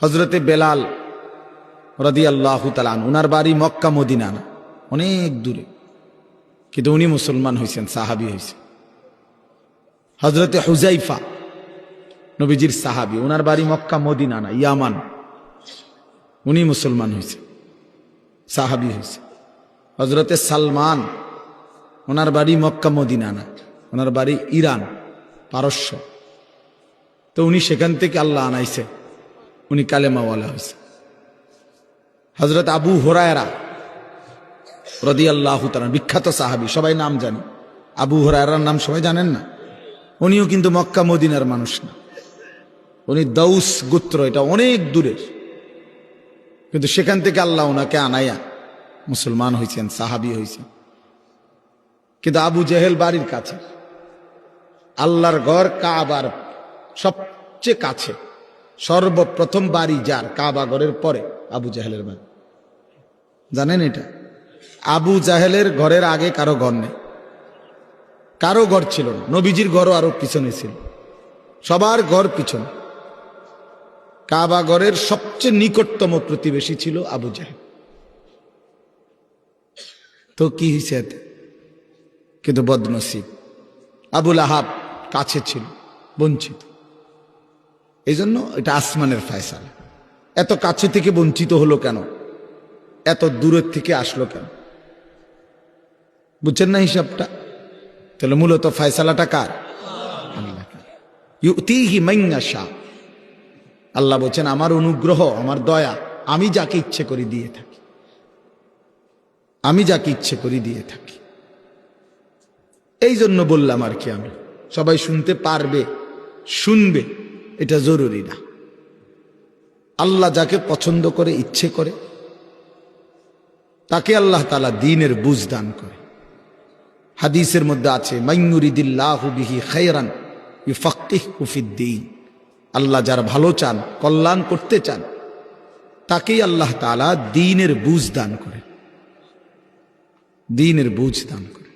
হজরতে বেলাল রাদিয়াল্লাহু তাআলা আনহু, উনার বাড়ি মক্কা মদিনা না, অনেক দূরে, কিন্তু উনি মুসলমান হয়েছেন, সাহাবী হয়েছেন। হজরতে হুজাইফা নবীজির সাহাবী, উনার বাড়ি মক্কা মদিনা না, ইয়ামান, উনি মুসলমান হয়েছেন, সাহাবী হয়েছে। হজরতে সালমান, ওনার বাড়ি মক্কা মদিনা না, ওনার বাড়ি ইরান, পারস্য। তো উনি সেখান থেকে আল্লাহ আনাইছে, উনি কালেমাওয়ালা হয়েছে। হজরত আবু হুরায়রা রাদিয়াল্লাহু তাআলা, বিখ্যাত সাহাবী, সবাই নাম জানে। আবু হুরায়রার নাম সবাই জানেন না? উনিও কিন্তু মক্কা মদিনার মানুষ না, উনি দাউস গোত্র, এটা অনেক দূরের, কিন্তু সেখান থেকে আল্লাহ ওনাকে আনাইয়া মুসলমান হয়েছেন, সাহাবী হয়েছেন। কিন্তু আবু জেহেল বাড়ির কাছে, আল্লাহর ঘর কাবার সবচেয়ে কাছে, সর্বপ্রথম বাড়ি যার কাবা ঘরের পরে আবু জাহেলের বাড়ি। জানেন এটা? আবু জাহেলের ঘরের আগে কারো ঘর নেই, কারো ঘর ছিল না। নবীজির ঘরও আরো পিছনে ছিল, সবার ঘর পিছনে। কাবা ঘরের সবচেয়ে নিকটতম প্রতিবেশী ছিল আবু জাহেল। তো কি হয়েছে এতে? কিন্তু বদনসিব, আবুল আহাব কাছে ছিল, বঞ্চিত। এই জন্য এটা আসমানের ফয়সালা। এত কাছে থেকে বঞ্চিত হলো কেন? এত দূরের থেকে আসলো কেন? বুঝছেন না হিসাবটা? তাহলে মূলত ফয়সালাটা কার? আল্লাহ। ইউতিহি মান ইয়াশা, আল্লাহ বলছেন আমার অনুগ্রহ, আমার দয়া, আমি যাকে ইচ্ছে করি দিয়ে থাকি, আমি যাকে ইচ্ছে করি দিয়ে থাকি। এই জন্য বললাম আর কি, আমি সবাই শুনতে পারবে, শুনবে, এটা জরুরি না। আল্লাহ যাকে পছন্দ করে, ইচ্ছে করে, তাকে আল্লাহ তাআলা দ্বীনের বুঝ দান করে। হাদিসের মধ্যে আছে, মান ইউরিদিল্লাহু বিহি খায়রান ইউফাক্কিহু ফিদ্দীন, আল্লাহ যার ভালো চান, কল্যাণ করতে চান, তাকেই আল্লাহ তাআলা দ্বীনের বুঝ দান করে, দ্বীনের বুঝ দান করে।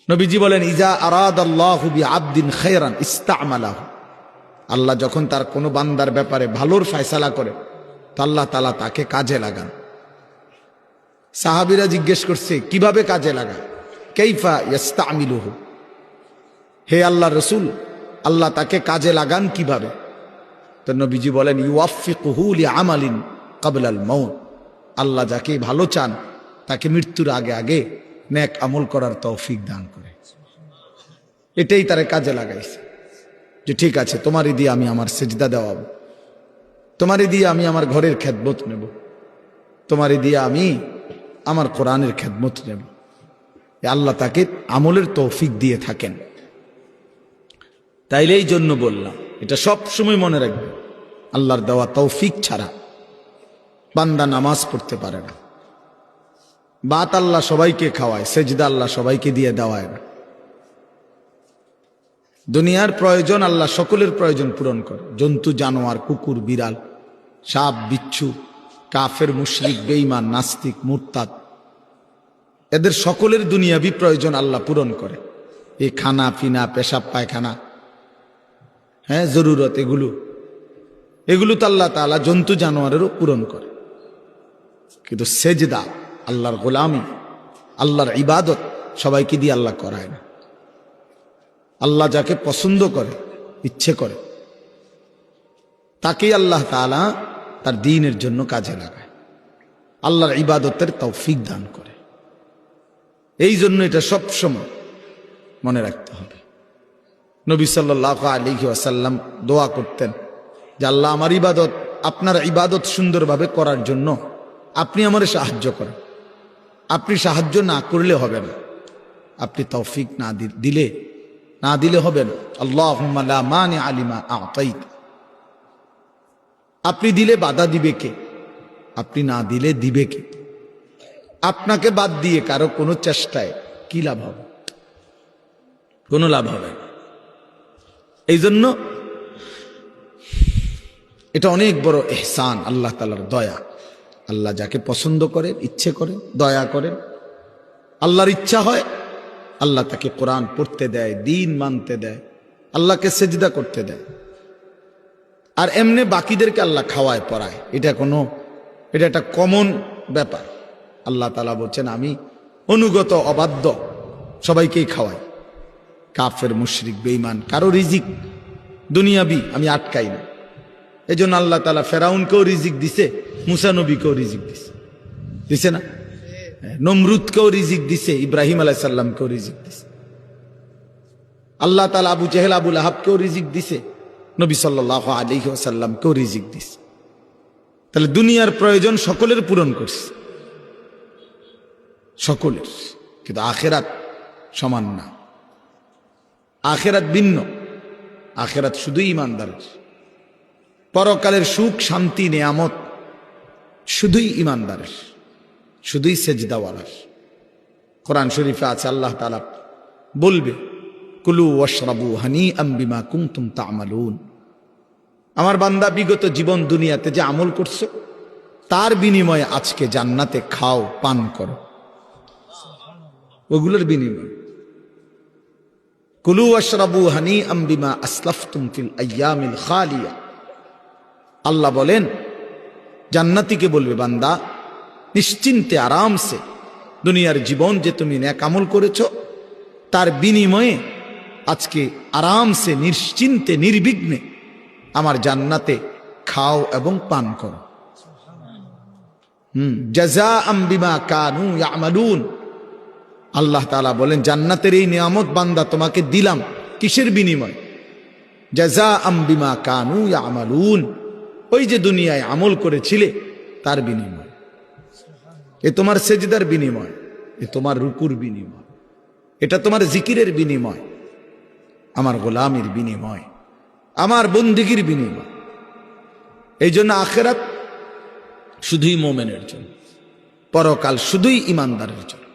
নবীজি বলেন, ইজা আরাদাল্লাহু বিআবদিন খায়রান ইস্তা'মালাহু, আল্লাহ যখন তার কোনো বান্দার ব্যাপারে ভালোর ফয়সালা করে, তো আল্লাহ তাআলা তাকে কাজে লাগান। সাহাবীরা জিজ্ঞেস করছে, কিভাবে কাজে লাগান? কাইফা ইস্তা'মিলুহু, হে আল্লাহর রাসূল, আল্লাহ তাকে কাজে লাগান কিভাবে? তো নবীজি বলেন, ইউওয়াফিকুহু লিআমালিন ক্বাবলাল মাউত, আল্লাহ যাকে ভালো চান তাকে মৃত্যুর আগে আগে নেক আমল করার তৌফিক দান করে। এটাই তারে কাজে লাগাইছে, যে ঠিক আছে, তোমারই দিয়ে আমি আমার সিজদা দেওয়াবো, তোমারই দিয়ে আমি আমার ঘরের খেদমত নেব, তোমারই দিয়ে আমি আমার কোরআনের খেদমত নেব। আল্লাহ তাকে আমলের তৌফিক দিয়ে থাকেন। তাইলে এই জন্য বললাম, এটা সব সময় মনে রাখবে, আল্লাহর দেওয়া তৌফিক ছাড়া বান্দা নামাজ পড়তে পারে না। বাত আল্লাহ সবাইকে খাওয়ায়, সেজদা আল্লাহ সবাইকে দিয়ে দেওয়ায় না। দুনিয়ার প্রয়োজন আল্লাহ সকলের প্রয়োজন পূরণ করে, জন্তু জানোয়ার, কুকুর বিড়াল, সাপ বিচ্ছু, কাফের মুশরিক বেঈমান নাস্তিক মুরতাদ, এদের সকলের দুনিয়াবি প্রয়োজন আল্লাহ পূরণ করে। এই খানা পিনা, পেশাব পায়খানা, হ্যাঁ জরুরত, এগুলো তো আল্লাহ তাআলা জন্তু জানোয়ারেরও পূরণ করে। কিন্তু সেজদা, আল্লাহর গোলামি, আল্লাহর ইবাদত সবাইকে দিয়ে আল্লাহ করায় না। আল্লাহ যাকে পছন্দ করে, ইচ্ছে করে, তাকেই আল্লাহ তাআলা তার দ্বীনের জন্য কাজে লাগায়, আল্লাহর ইবাদতের তৌফিক দান করে। এই জন্য এটা সব সময় মনে রাখতে হবে। নবী সাল্লাল্লাহু আলাইহি ওয়াসাল্লাম দোয়া করতেন যে আল্লাহ, আমার ইবাদত, আপনার ইবাদত সুন্দরভাবে করার জন্য আপনি আমারে সাহায্য করেন। আপনি সাহায্য না করলে হবে না, আপনি তৌফিক না দিলে হবে না। আল্লাহুম্মা লা মানিআ লিমা আ'তাইত, আপনি দিলে বাধা দিবে কে? আপনি না দিলে দিবে কে? আপনাকে বাদ দিয়ে কারো কোনো চেষ্টায় কি লাভ হবে? কোনো লাভ হবে না। এই জন্য এটা অনেক বড় ইহসান, আল্লাহ তাআলার দয়া। আল্লাহ যাকে পছন্দ করেন, ইচ্ছে করেন, দয়া করেন, আল্লাহর ইচ্ছা হয়, আল্লাহ তাকে কোরআন পড়তে দেয়, দ্বীন মানতে দেয়, আল্লাহকে সেজদা করতে দেয়। আর এমনি বাকিদেরকে আল্লাহ খাওয়ায় পড়ায়, এটা একটা কমন ব্যাপার। আল্লাহ তাআলা বলছেন আমি অনুগত অবাধ্য সবাইকেই খাওয়াই। কাফের মুশরিক বেঈমান কারো রিজিক দুনিয়াবি আমি আটকাই না। এই জন্য আল্লাহ তাআলা ফেরাউনকেও রিজিক দিছে, মুসা নবীকেও রিজিক দিছে না? নমরুদকেও রিজিক দিছে, ইব্রাহিম আলাইহিস সালামকেও রিজিক দিছে। আল্লাহ তাআলা আবু জেহেল আবু লাহাবকেও রিজিক দিছে, নবী সাল্লাল্লাহু আলাইহি ওয়াসাল্লামকেও রিজিক দিছে। তাহলে দুনিয়ার প্রয়োজন সকলের পূরণ করছে, সকলের। কিন্তু আখিরাত সমান না, আখিরাত ভিন্ন। আখিরাত শুধুই ঈমানদারের। পরকালের সুখ শান্তি নিয়ামত শুধুই ঈমানদারের, শুধুই সেজদাওয়ালার। কোরআন শরীফে আছে আল্লাহ তাআলা বলবে কুলু ওয়াশরাবু হানিআম বিমা কুনতুম তা'মালুন। আমার বান্দা বিগত জীবন দুনিয়াতে যে আমল করছো তার বিনিময়ে আজকে জান্নাতে খাও পান করো, ওগুলোর বিনিময়ে। কুলু ওয়াশরাবু হানিআম বিমা আসলাফতুম ফিল আইয়ামিল খালিয়া। আল্লাহ বলেন জান্নাতীকে বলবে বান্দা নিশ্চিন্তে আরামসে দুনিয়ার জীবন যে তুমি নেক আমল করেছ তার বিনিময়ে আজকে আরামসে নিশ্চিন্তে নির্বিঘ্নে আমার জান্নাতে খাও এবং পান করো। জাযাআম বিমা কানু ইয়ামালুন। আল্লাহ তাআলা বলেন জান্নাতের এই নিয়ামত বান্দা তোমাকে দিলাম কিসের বিনিময়? জাযাআম বিমা কানু ইয়ামালুন। ওই যে দুনিয়ায় আমল করেছিলে তার বিনিময়। এ তোমার সেজদার বিনিময়, এ তোমার রুকুর বিনিময়, এটা তোমার জিকিরের বিনিময়, আমার গোলামির বিনিময়, আমার বন্দেগীর বিনিময়। এই জন্য আখিরাত শুধুই মোমেনের জন্য, পরকাল শুধুই ঈমানদারের জন্য।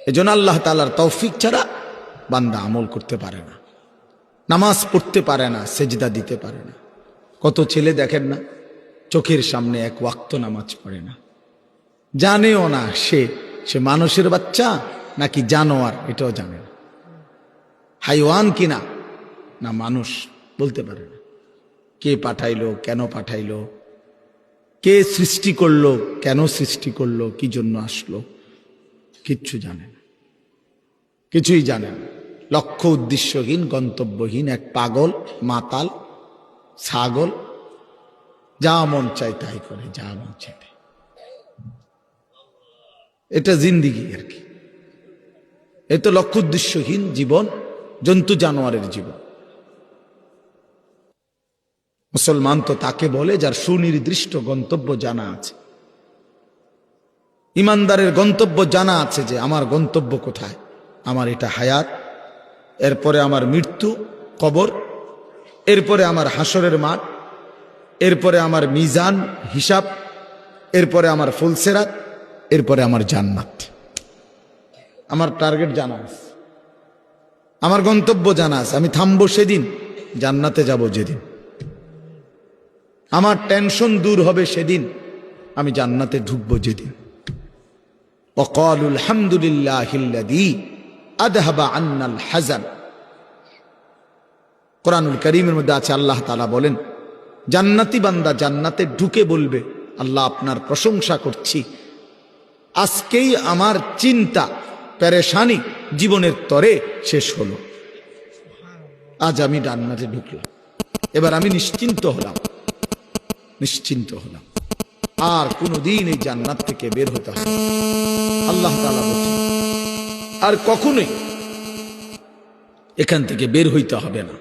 এই জন্য আল্লাহ তাআলার তৌফিক ছাড়া বান্দা আমল করতে পারে না, নামাজ পড়তে পারে না, সেজদা দিতে পারে না। কত ছেলে দেখেন না চোখের সামনে এক ওয়াক্ত নামাজ পড়ে না, জানেও না সে মানুষের বাচ্চা নাকি জানোয়ার, এটাও জানে না। হাইওয়ান কিনা না মানুষ বলতে পারে না। কে পাঠাইলো, কেন পাঠাইলো, কে সৃষ্টি করলো, কেন সৃষ্টি করলো, কি জন্য আসলো, কিচ্ছু জানে না, কিছুই জানে না। লক্ষ্য উদ্দেশ্যহীন গন্তব্যহীন এক পাগল মাতাল ছাগল, যা মন চায় তাই করে, যা মন চায় তাই। এটা জিন্দিগি আর কি। এ তো লক্ষ্য উদ্দেশ্যহীন জীবন, জন্তু জানোয়ারের জীবন। মুসলমান তো তাকে বলে যার সুনির্দিষ্ট গন্তব্য জানা আছে। ইমানদারের গন্তব্য জানা আছে যে আমার গন্তব্য কোথায়, আমার এটা হায়াত, এরপরে আমার মৃত্যু কবর, এরপরে আমার হাসরের মাঠ, এরপরে আমার মিজান হিসাব, এরপরে আমার ফুলসেরাত, এরপরে আমার জান্নাত। আমার টার্গেট জানা আছে, আমার গন্তব্য জানা আছে। আমি থামবো সেদিন, জান্নাতে যাব যেদিন। আমার টেনশন দূর হবে সেদিন, আমি জান্নাতে ঢুকবো যেদিন। ওয়াকালুল হামদুলিল্লাহিল্লাযী আযহাবা আন্নাল হাযান। কোরআনুল কারীমের মধ্যে আছে আল্লাহ তাআলা বলেন জান্নাতি বান্দা জান্নাতে ঢুকে বলবে আল্লাহ আপনার প্রশংসা করছি, আজকেই আমার চিন্তা পেরেশানি জীবনের তরে শেষ হলো। আজ আমি জান্নাতে ঢুকলাম, এবার আমি নিশ্চিন্ত হলাম, নিশ্চিন্ত হলাম। আর কোনদিন এই জান্নাত থেকে বের হতে হবে। আল্লাহ তাআলা বলেন আর কখনোই এখান থেকে বের হইতে হবে না।